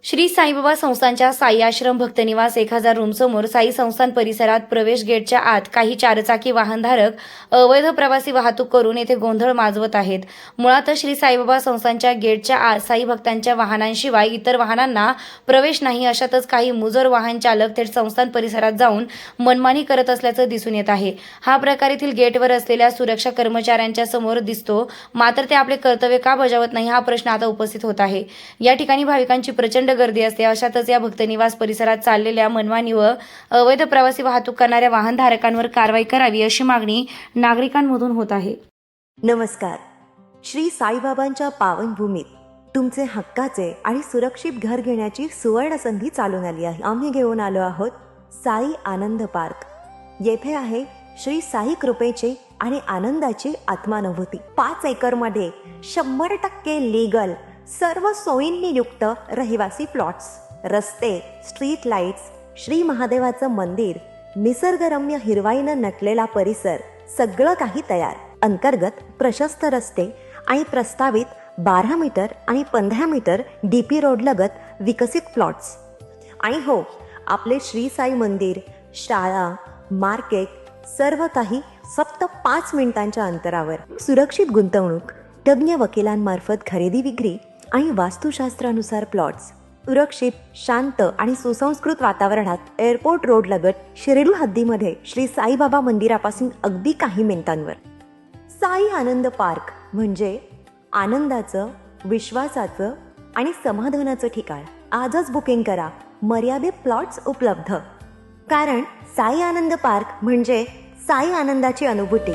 श्री साईबाबा संस्थानच्या साई आश्रम भक्तनिवास 1000 रूमसमोर साई संस्थान परिसरात प्रवेश गेटच्या आत काही चारचाकी वाहनधारक अवैध प्रवासी वाहतूक करून येथे गोंधळ माजवत आहेत. मुळातच श्री साईबाबा संस्थानच्या गेटच्या आत साई भक्तांच्या वाहनांशिवाय इतर वाहनांना प्रवेश नाही. अशातच काही मुजोर वाहन चालक थेट संस्थान परिसरात जाऊन मनमानी करत असल्याचं दिसून येत आहे. हा प्रकार येथील गेटवर असलेल्या सुरक्षा कर्मचाऱ्यांच्या समोर दिसतो. मात्र ते आपले कर्तव्य का बजावत नाही हा प्रश्न आता उपस्थित होत आहे. या ठिकाणी भाविकांची प्रचंड गर्दी असते. अशातच या भक्तनिवास परिसरात चाललेल्या मनमानी व अवैध प्रवासी वाहतूक करणाऱ्या वाहनधारकांवर कारवाई करावी अशी मागणी नागरिकांमधून होत आहे. नमस्कार. श्री साईबाबांच्या पावनभूमीत तुमचे हक्काचे आणि सुरक्षित घर घेण्याची सुवर्ण संधी चालून आली आहे. आम्ही घेऊन आलो आहोत साई आनंद पार्क. येथे आहे श्री साई कृपेचे आणि आनंदाची आत्मानुभूती. 5 एकरमध्ये 100% लीगल सर्व सोयींनी युक्त रहिवासी प्लॉट्स, रस्ते, स्ट्रीट लाईट्स, श्री महादेवाचं मंदिर, निसर्गरम्य हिरवाईनं नटलेला परिसर, सगळं काही तयार. अंतर्गत प्रशस्त रस्ते आणि प्रस्तावित 12 मीटर आणि 15 मीटर DP रोड लगत विकसित प्लॉट्स. आणि हो, आपले श्री साई मंदिर, शाळा, मार्केट सर्व काही फक्त 5 मिनिटांच्या अंतरावर. सुरक्षित गुंतवणूक, तज्ज्ञ वकिलांमार्फत खरेदी विक्री आणि वास्तुशास्त्रानुसार प्लॉट्स. सुरक्षित, शांत आणि सुसंस्कृत वातावरणात एअरपोर्ट रोड लगत शिर्डी हद्दीमध्ये श्री साईबाबा मंदिरापासून अगदी काही मिनिटांवर. साई आनंद पार्क म्हणजे आनंदाचं, विश्वासाचं आणि समाधानाचं ठिकाण. आजच बुकिंग करा. मर्यादित प्लॉट्स उपलब्ध. कारण साई आनंद पार्क म्हणजे साई आनंदाची अनुभूती.